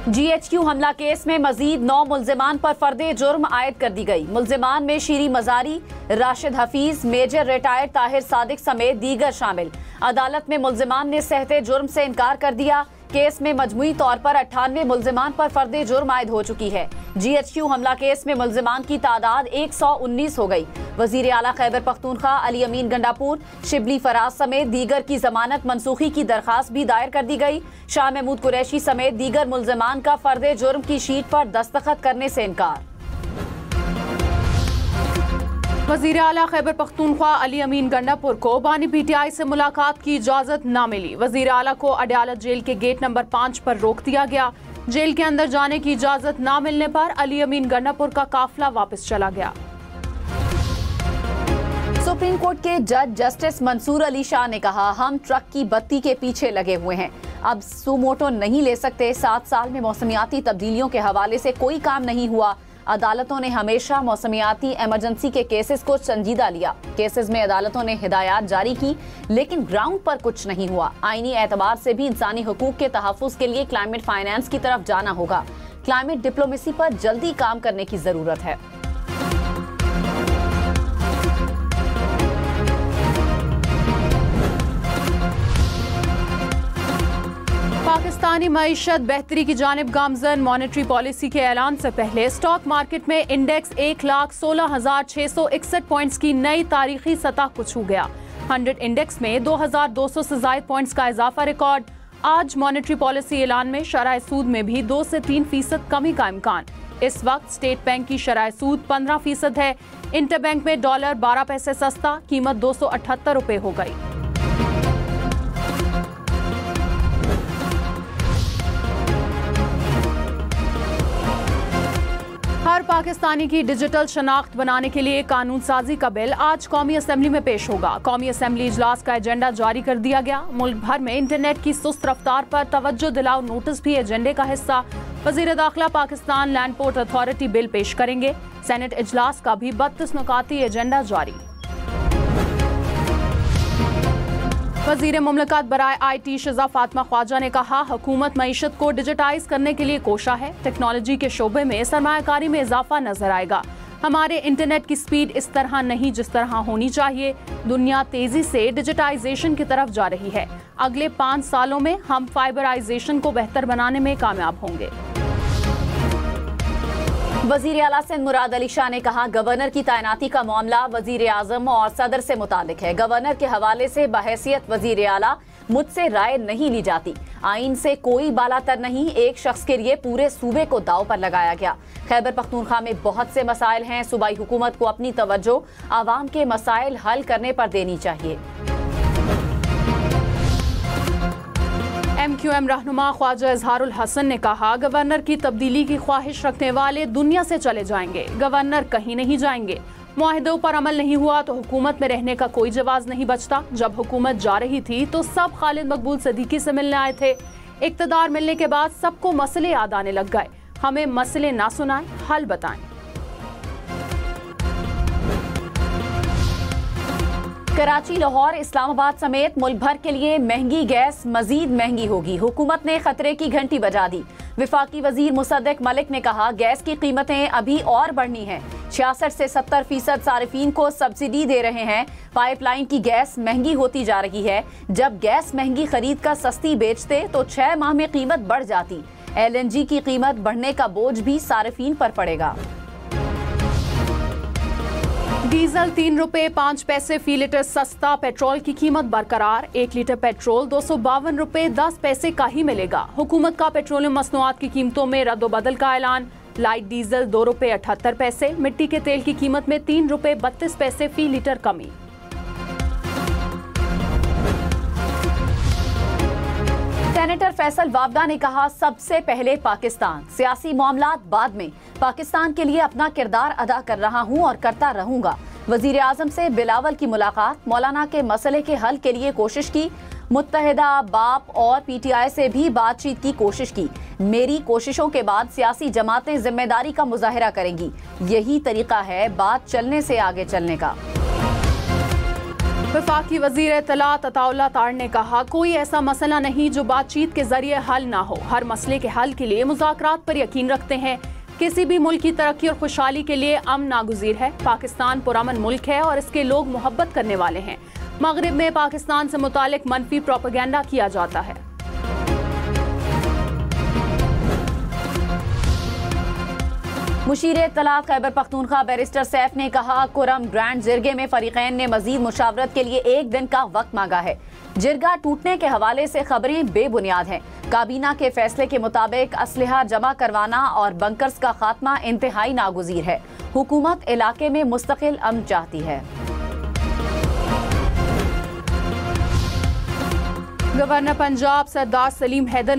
GHQ हमला case में मजीद 9 मुल्जिमान पर फर्दे जुर्म आयद कर दी गई। मुल्जिमान में शीरी मजारी, राशिद हफीज, मेजर रिटायर्ड ताहिर सादिक समेत दीगर शामिल। अदालत में मुल्जिमान ने सहते जुर्म से इनकार कर दिया। केस में मजमुई तौर पर 98 मुल्जिमान पर फर्दे जुर्म आयद हो चुकी है। GHQ हमला केस में मुल्जिमान की तादाद 119 हो गई। वजीर आला खैबर पख्तूनख्वा अली अमीन गंडापुर, शिबली फराज समेत दीगर की जमानत मनसूखी की दरखास्त भी दायर कर दी गई। शाह महमूद कुरैशी समेत दीगर मुल्जिमान का फर्दे जुर्म की शीट पर दस्तखत करने से इनकार। वजीर आला खैबर पख्तूनख्वा अली अमीन गंडापुर को बानी PTI से मुलाकात की इजाजत न मिली। वजीर आला को अडयाला जेल के गेट नंबर 5 पर रोक दिया गया। जेल के अंदर जाने की इजाजत न मिलने पर अली अमीन गंडापुर का काफिला वापस चला गया। सुप्रीम कोर्ट के जज जस्टिस मंसूर अली शाह ने कहा, हम ट्रक की बत्ती के पीछे लगे हुए हैं, अब सुमोटो नहीं ले सकते। 7 साल में मौसमियाती तब्दीलियों के हवाले से कोई काम नहीं हुआ। अदालतों ने हमेशा मौसमियाती इमरजेंसी के केसेस को संजीदा लिया। केसेस में अदालतों ने हिदायत जारी की, लेकिन ग्राउंड पर कुछ नहीं हुआ। आईनी एतबार से भी इंसानी हुकूक के तहफ़्फ़ुज़ के लिए क्लाइमेट फाइनेंस की तरफ जाना होगा। क्लाइमेट डिप्लोमेसी पर जल्दी काम करने की जरूरत है। पाकिस्तानी मईशत बेहतरी की जानिब गामजन। मॉनेटरी पॉलिसी के ऐलान से पहले स्टॉक मार्केट में इंडेक्स 1,16,661 पॉइंट्स की नई तारीखी सतह को छू गया। 100 इंडेक्स में 2,200 से ज्यादा पॉइंट्स का इजाफा रिकॉर्ड। आज मॉनेटरी पॉलिसी ऐलान में शरह सूद में भी 2 से 3% कमी का इम्कान। इस वक्त स्टेट बैंक की शरह सूद 15% है। इंटरबैंक में डॉलर 12 पैसे सस्ता, कीमत 278 रुपए हो गई। हर पाकिस्तानी की डिजिटल शनाख्त बनाने के लिए कानून साजी का बिल आज कौमी असम्बली में पेश होगा। कौमी असम्बली इजलास का एजेंडा जारी कर दिया गया। मुल्क भर में इंटरनेट की सुस्त रफ्तार पर तवज्जो दिलाओ नोटिस भी एजेंडे का हिस्सा। वजीर दाखिला Pakistan land port authority bill पेश करेंगे। सेनेट इजलास का भी 32 नुकाती एजेंडा जारी। वजीर मुमलकत बराए IT शिजा फातिमा ख्वाजा ने कहा, हुकूमत मईशत को डिजिटाइज करने के लिए कोशा है। टेक्नोलॉजी के शोबे में सरमायाकारी में इजाफा नजर आएगा। हमारे इंटरनेट की स्पीड इस तरह नहीं जिस तरह होनी चाहिए। दुनिया तेजी से डिजिटाइजेशन की तरफ जा रही है। अगले 5 सालों में हम फाइबराइजेशन को बेहतर बनाने में कामयाब होंगे। वजीर आला सिंध मुराद अली शाह ने कहा, गवर्नर की तैनाती का मामला वजीर आजम और सदर से मुतालिक है। गवर्नर के हवाले से बहैसियत वजीर आला मुझसे राय नहीं ली जाती। आइन से कोई बालातर नहीं, एक शख्स के लिए पूरे सूबे को दाव पर लगाया गया। खैबर पख्तूनख्वा में बहुत से मसाइल हैं। सूबाई हुकूमत को अपनी तवज्जो आवाम के मसाइल हल करने पर देनी चाहिए। MQM रहनुमा ख्वाजा इजहारुल हसन ने कहा, गवर्नर की तब्दीली की ख्वाहिश रखने वाले दुनिया से चले जाएंगे। गवर्नर कहीं नहीं जाएंगे। मुआहिदों पर अमल नहीं हुआ तो हुकूमत में रहने का कोई जवाब नहीं बचता। जब हुकूमत जा रही थी तो सब खालिद मकबूल सदीकी से मिलने आए थे। इक्तदार मिलने के बाद सबको मसले याद आने लग गए। हमें मसले ना सुनाएं, हल बताएं। कराची, लाहौर, इस्लामाबाद समेत मुल्क भर के लिए महंगी गैस मजीद महंगी होगी। हुकूमत ने खतरे की घंटी बजा दी। विफाकी वजीर मुसद्दिक मलिक ने कहा, गैस की कीमतें अभी और बढ़नी हैं। 66 से 70% सारिफीन को सब्सिडी दे रहे हैं। पाइपलाइन की गैस महंगी होती जा रही है। जब गैस महंगी खरीद कर सस्ती बेचते तो 6 माह में कीमत बढ़ जाती। LNG की कीमत बढ़ने का बोझ भी सारिफीन पर पड़ेगा। डीजल 3 रुपए 5 पैसे फी लीटर सस्ता। पेट्रोल की कीमत बरकरार। 1 लीटर पेट्रोल 252 रुपए 10 पैसे का ही मिलेगा। हुकूमत का पेट्रोलियम मसनूआत की कीमतों में रद्दोबदल का ऐलान। लाइट डीजल 2 रुपए 78 पैसे। मिट्टी के तेल की कीमत में 3 रुपए 32 पैसे फी लीटर कमी। सेनेटर फैसल वावदा ने कहा, सबसे पहले पाकिस्तान, सियासी मामलात बाद में। पाकिस्तान के लिए अपना किरदार अदा कर रहा हूं और करता रहूंगा। वजीर आजम से बिलावल की मुलाकात, मौलाना के मसले के हल के लिए कोशिश की। मुत्तहिदा बाप और PTI से भी बातचीत की कोशिश की। मेरी कोशिशों के बाद सियासी जमातें जिम्मेदारी का मुजाहिरा करेंगी। यही तरीका है बात चलने से आगे चलने का। वफाकी वजीर इत्तलात अताउल्लाह तार ने कहा, कोई ऐसा मसला नहीं जो बातचीत के जरिए हल ना हो। हर मसले के हल के लिए मुज़ाकरात पर यकीन रखते हैं। किसी भी मुल्क की तरक्की और खुशहाली के लिए अमन नागुज़ीर है। पाकिस्तान पुरअमन मुल्क है और इसके लोग मोहब्बत करने वाले हैं। मगरिब में पाकिस्तान से मुतालिक मनफी प्रोपेगेंडा किया जाता है। मुशीर इत्तलात खैबर पख्तूनख्वा बैरिस्टर सैफ ने कहा, कुरम ग्रैंड जिरगे में फरीकैन ने मजीद मुशावरत के लिए 1 दिन का वक्त मांगा है। जिरगा टूटने के हवाले से खबरें बेबुनियाद हैं। काबीना के फैसले के मुताबिक असलहा जमा करवाना और बंकर्स का खात्मा इंतहाई नागुज़ीर है। हुकूमत इलाके में मुस्तकिल अमन चाहती है। गवर्नर पंजाब सरदार सलीम हैदर